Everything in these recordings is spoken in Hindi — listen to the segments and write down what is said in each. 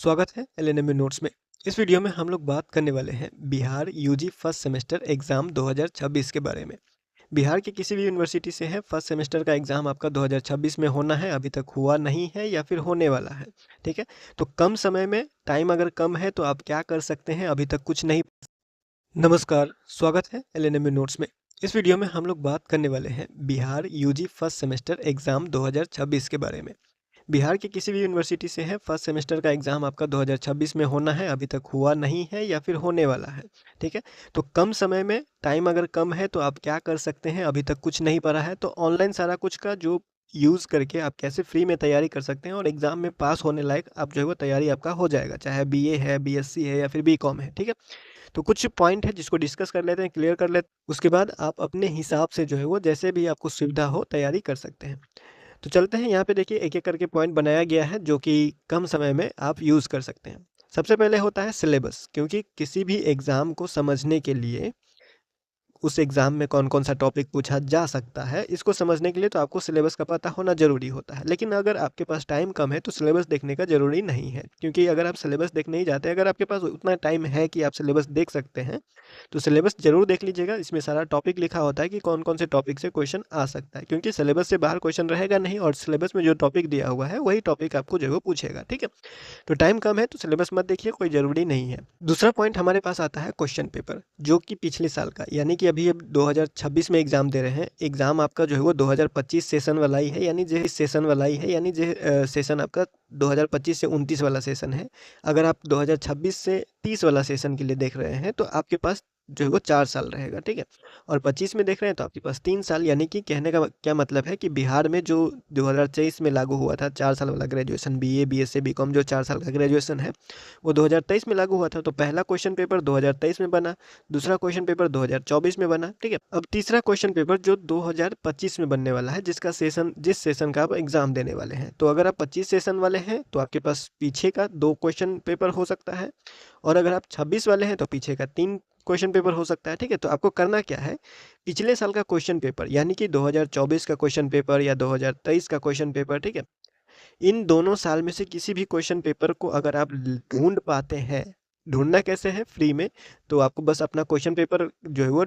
स्वागत है एलएनएम नोट्स में। इस वीडियो में हम लोग बात करने वाले हैं Bihar UG first semester exam 2026 के बारे में। बिहार की किसी भी यूनिवर्सिटी से है, फर्स्ट सेमेस्टर का एग्ज़ाम आपका 2026 में होना है, अभी तक हुआ नहीं है या फिर होने वाला है। ठीक है, तो कम समय में, टाइम अगर कम है तो आप क्या कर सकते हैं, अभी तक कुछ नहीं। नमस्कार, स्वागत है एलएनएम नोट्स में। इस वीडियो में हम लोग बात करने वाले हैं Bihar UG first semester exam 2026 के बारे में। बिहार की किसी भी यूनिवर्सिटी से है, फर्स्ट सेमेस्टर का एग्ज़ाम आपका 2026 में होना है, अभी तक हुआ नहीं है या फिर होने वाला है। ठीक है, तो कम समय में, टाइम अगर कम है तो आप क्या कर सकते हैं, अभी तक कुछ नहीं पढ़ा है तो ऑनलाइन सारा कुछ का जो यूज़ करके आप कैसे फ्री में तैयारी कर सकते हैं और एग्ज़ाम में पास होने लायक आप जो है वो तैयारी आपका हो जाएगा, चाहे बीए है, बीएससी है या फिर बीकॉम है। ठीक है, तो कुछ पॉइंट है जिसको डिस्कस कर लेते हैं, क्लियर कर लेते हैं, उसके बाद आप अपने हिसाब से जो है वो जैसे भी आपको सुविधा हो तैयारी कर सकते हैं। तो चलते हैं, यहाँ पे देखिए एक-एक करके पॉइंट बनाया गया है जो कि कम समय में आप यूज़ कर सकते हैं। सबसे पहले होता है सिलेबस, क्योंकि किसी भी एग्ज़ाम को समझने के लिए उस एग्ज़ाम में कौन-कौन सा टॉपिक पूछा जा सकता है, इसको समझने के लिए तो आपको सिलेबस का पता होना ज़रूरी होता है। लेकिन अगर आपके पास टाइम कम है तो सिलेबस देखने का ज़रूरी नहीं है, क्योंकि अगर आप सिलेबस देखने ही जाते हैं, अगर आपके पास उतना टाइम है कि आप सिलेबस देख सकते हैं, तो सिलेबस ज़रूर देख लीजिएगा। इसमें सारा टॉपिक लिखा होता है कि कौन-कौन से टॉपिक से क्वेश्चन आ सकता है, क्योंकि सिलेबस से बाहर क्वेश्चन रहेगा नहीं और सिलेबस में जो टॉपिक दिया हुआ है, वही टॉपिक आपको जो है वो पूछेगा। ठीक है? तो टाइम कम है तो सिलेबस मत देखिए, कोई ज़रूरी नहीं है। दूसरा पॉइंट हमारे पास आता है क्वेश्चन पेपर, जो कि पिछले साल का, यानी कि अभी अब 2026 में एग्ज़ाम दे रहे हैं। एग्ज़ाम आपका जो है वो 2025 सेशन वाला ही है, यानी जे सेशन वाला ही है, यानी जे सेशन आपका 2025 से 29 वाला सेशन है। अगर आप 2026 से 30 वाला सेशन के लिए देख रहे हैं तो आपके पास जो है वो 4 साल रहेगा। ठीक है? और 25 में देख रहे हैं तो आपके पास 3 साल, यानी कि कहने का क्या मतलब है कि बिहार में जो 2023 में लागू हुआ था 4 साल वाला ग्रेजुएशन, बीए, बीएससी, बीकॉम जो 4 साल का ग्रेजुएशन है, वो 2023 में लागू हुआ था। तो पहला क्वेश्चन पेपर 2023 में बना, दूसरा क्वेश्चन पेपर 2024 में बना। ठीक है? अब तीसरा क्वेश्चन पेपर जो 2025 में बनने वाला है, जिस सेशन का आप एग्ज़ाम देने वाले हैं। तो अगर आप 25 सेशन वाले हैं तो आपके पास पीछे का 2 क्वेश्चन पेपर हो सकता है, और अगर आप 26 वाले हैं तो पीछे का 3 क्वेश्चन पेपर हो सकता है। ठीक है, तो आपको करना क्या है, पिछले साल का क्वेश्चन पेपर यानी कि 2024 का क्वेश्चन पेपर या 2023 का क्वेश्चन पेपर, ठीक है, इन दोनों साल में से किसी भी क्वेश्चन पेपर को अगर आप ढूंढ पाते हैं, ढूंढना कैसे है, फ्री में, तो आपको बस अपना क्वेश्चन पेपर जो है वो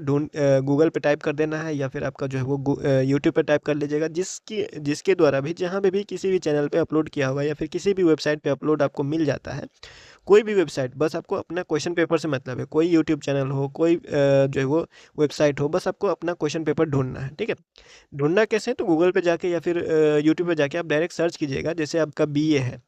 गूगल पे टाइप कर देना है, या फिर आपका जो है वो यूट्यूब पे टाइप कर लीजिएगा, जिसके द्वारा भी, जहाँ पे भी किसी भी चैनल पे अपलोड किया हुआ है या फिर किसी भी वेबसाइट पे अपलोड आपको मिल जाता है, कोई भी वेबसाइट, बस आपको अपना क्वेश्चन पेपर से मतलब है, कोई यूट्यूब चैनल हो, कोई जो है वो वेबसाइट हो, बस आपको अपना क्वेश्चन पेपर ढूंढना है। ठीक है, ढूंढना कैसे, तो गूगल पे जाके या फिर यूट्यूब पे जाके आप डायरेक्ट सर्च कीजिएगा, जैसे आपका बीए है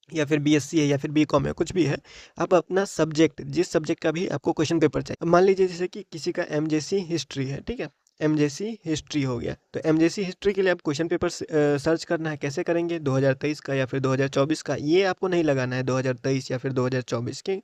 या फिर बीएससी है या फिर बीकॉम है, कुछ भी है, आप अपना सब्जेक्ट, जिस सब्जेक्ट का भी आपको क्वेश्चन पेपर चाहिए, अब मान लीजिए जैसे कि किसी का एमजेसी हिस्ट्री है। ठीक है, एमजेसी हिस्ट्री हो गया, तो एमजेसी हिस्ट्री के लिए आप क्वेश्चन पेपर सर्च करना है, कैसे करेंगे, 2023 का या फिर 2024 का, ये आपको नहीं लगाना है 2023 या फिर 2024 के,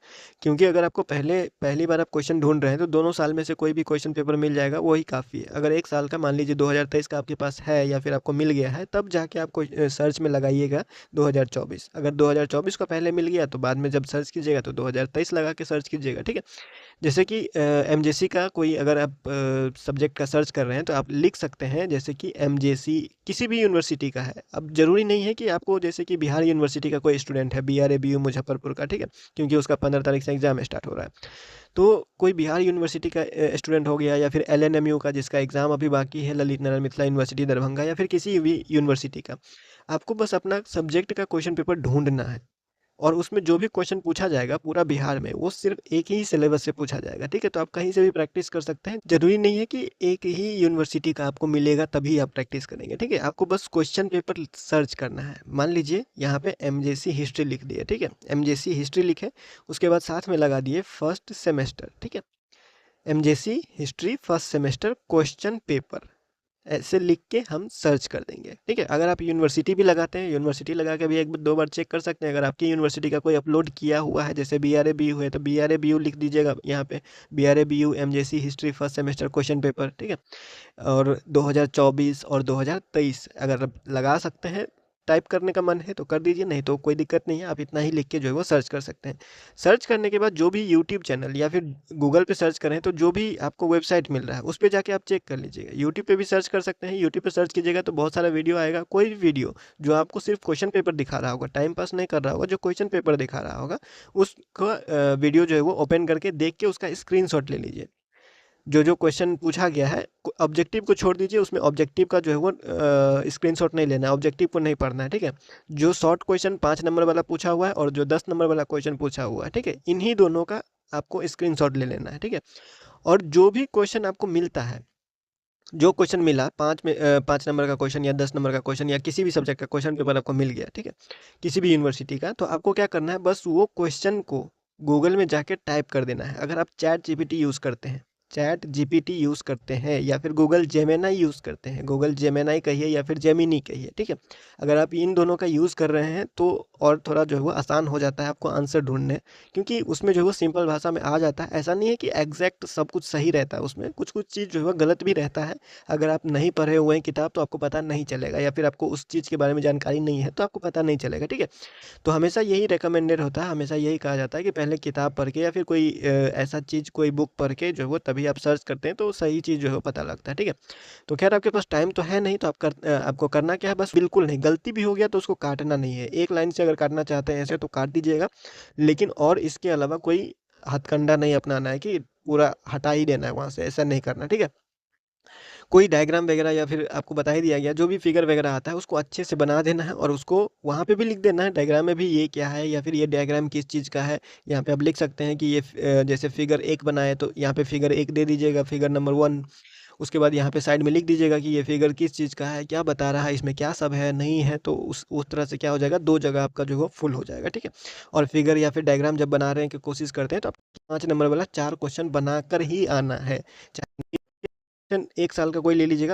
क्योंकि अगर आपको पहली बार आप क्वेश्चन ढूंढ रहे हैं तो दोनों साल में से कोई भी क्वेश्चन पेपर मिल जाएगा, वही काफ़ी है। अगर एक साल का, मान लीजिए 2023 का आपके पास है या फिर आपको मिल गया है, तब जाके आपको सर्च में लगाइएगा 2024। अगर 2024 का पहले मिल गया तो बाद में जब सर्च कीजिएगा तो 2023 लगा के सर्च कीजिएगा। ठीक है, जैसे कि एमजेसी का कोई, अगर आप सब्जेक्ट का सर्च कर रहे हैं तो आप लिख सकते हैं जैसे कि एमजेसी किसी भी यूनिवर्सिटी का है। अब ज़रूरी नहीं है कि आपको, जैसे कि बिहार यूनिवर्सिटी का कोई स्टूडेंट है, बीआरएबीयू मुजफ्फरपुर का, ठीक है, क्योंकि उसका 15 तारीख से एग्ज़ाम स्टार्ट हो रहा है, तो कोई बिहार यूनिवर्सिटी का स्टूडेंट हो गया, या फिर एलएनएमयू का जिसका एग्ज़ाम अभी बाकी है, ललित नारायण मिथिला यूनिवर्सिटी दरभंगा, या फिर किसी भी यूनिवर्सिटी का, आपको बस अपना सब्जेक्ट का क्वेश्चन पेपर ढूंढना है, और उसमें जो भी क्वेश्चन पूछा जाएगा पूरा बिहार में, वो सिर्फ एक ही सिलेबस से पूछा जाएगा। ठीक है, तो आप कहीं से भी प्रैक्टिस कर सकते हैं, जरूरी नहीं है कि एक ही यूनिवर्सिटी का आपको मिलेगा तभी आप प्रैक्टिस करेंगे। ठीक है, आपको बस क्वेश्चन पेपर सर्च करना है। मान लीजिए यहाँ पे एमजेसी हिस्ट्री लिख दिए, ठीक है, एमजेसी हिस्ट्री लिखे, उसके बाद साथ में लगा दिए फर्स्ट सेमेस्टर। ठीक है, MJC history first semester question paper, ऐसे लिख के हम सर्च कर देंगे। ठीक है, अगर आप यूनिवर्सिटी भी लगाते हैं, यूनिवर्सिटी लगा के भी एक दो बार चेक कर सकते हैं। अगर आपकी यूनिवर्सिटी का कोई अपलोड किया हुआ है, जैसे बीआरएबीयू है, तो बीआरएबीयू लिख दीजिएगा यहाँ पे, BRABU MJC history first semester question paper. ठीक है, और 2024 और 2023 अगर आप लगा सकते हैं टाइप करने का मन है तो कर दीजिए, नहीं तो कोई दिक्कत नहीं है, आप इतना ही लिख के जो है वो सर्च कर सकते हैं। सर्च करने के बाद जो भी यूट्यूब चैनल या फिर गूगल पे सर्च करें तो जो भी आपको वेबसाइट मिल रहा है उस पे जाके आप चेक कर लीजिएगा। यूट्यूब पे भी सर्च कर सकते हैं, यूट्यूब पे सर्च कीजिएगा तो बहुत सारा वीडियो आएगा। कोई भी वीडियो जो आपको सिर्फ क्वेश्चन पेपर दिखा रहा होगा, टाइम पास नहीं कर रहा होगा, जो क्वेश्चन पेपर दिखा रहा होगा उसका वीडियो जो है वो ओपन करके देख के उसका स्क्रीनशॉट ले लीजिए। जो क्वेश्चन पूछा गया है ऑब्जेक्टिव को छोड़ दीजिए, उसमें ऑब्जेक्टिव का जो है वो स्क्रीनशॉट नहीं लेना है, ऑब्जेक्टिव को नहीं पढ़ना है, ठीक है। जो शॉर्ट क्वेश्चन 5 नंबर वाला पूछा हुआ है और जो 10 नंबर वाला क्वेश्चन पूछा हुआ है, ठीक है, इन्हीं दोनों का आपको स्क्रीनशॉट ले लेना है, ठीक है। और जो भी क्वेश्चन आपको मिलता है, जो क्वेश्चन मिला 5 नंबर का क्वेश्चन या 10 नंबर का क्वेश्चन या किसी भी सब्जेक्ट का क्वेश्चन पेपर आपको मिल गया, ठीक है, किसी भी यूनिवर्सिटी का, तो आपको क्या करना है, बस वो क्वेश्चन को गूगल में जाके टाइप कर देना है। अगर आप चैट जीपीटी यूज़ करते हैं, चैट जीपीटी यूज़ करते हैं या फिर गूगल जेमिनी यूज़ करते हैं, गूगल जेमिनी कहिए या फिर जेमिनी कहिए, ठीक है, अगर आप इन दोनों का यूज़ कर रहे हैं तो और थोड़ा जो है वो आसान हो जाता है आपको आंसर ढूंढने, क्योंकि उसमें जो है वो सिंपल भाषा में आ जाता है। ऐसा नहीं है कि एग्जैक्ट सब कुछ सही रहता है, उसमें कुछ कुछ चीज़ जो है वो गलत भी रहता है। अगर आप नहीं पढ़े हुए हैं किताब तो आपको पता नहीं चलेगा, या फिर आपको उस चीज़ के बारे में जानकारी नहीं है तो आपको पता नहीं चलेगा, ठीक है। तो हमेशा यही रिकमेंडेड होता है, हमेशा यही कहा जाता है कि पहले किताब पढ़ के या फिर कोई ऐसा चीज़, कोई बुक पढ़ के जो है वो तभी आप सर्च करते हैं तो सही चीज़ जो है वो पता लगता है, ठीक है। तो खैर आपके पास टाइम तो है नहीं, तो आपको करना क्या है, बस बिल्कुल नहीं, गलती भी हो गया तो उसको काटना नहीं है। एक लाइन से अगर काटना चाहते हैं ऐसे तो काट दीजिएगा, लेकिन और इसके अलावा कोई हथकंडा नहीं अपनाना है कि पूरा हटा ही देना है वहाँ से, ऐसा नहीं करना, ठीक है। कोई डायग्राम वगैरह या फिर आपको बता ही दिया गया, जो भी फिगर वगैरह आता है उसको अच्छे से बना देना है और उसको वहाँ पे भी लिख देना है डायग्राम में भी, ये क्या है या फिर ये डायग्राम किस चीज़ का है। यहाँ पे आप लिख सकते हैं कि ये जैसे फिगर 1 बनाए तो यहाँ पे फिगर 1 दे दीजिएगा, फिगर नंबर 1। उसके बाद यहाँ पे साइड में लिख दीजिएगा कि ये फिगर किस चीज़ का है, क्या बता रहा है, इसमें क्या सब है, नहीं है, तो उस तरह से क्या हो जाएगा, 2 जगह आपका जो है फुल हो जाएगा, ठीक है। और फिगर या फिर डायग्राम जब बना रहे हैं कि कोशिश करते हैं तो आप 5 नंबर वाला 4 क्वेश्चन बनाकर ही आना है। चाहे 1 साल का कोई ले लीजिएगा,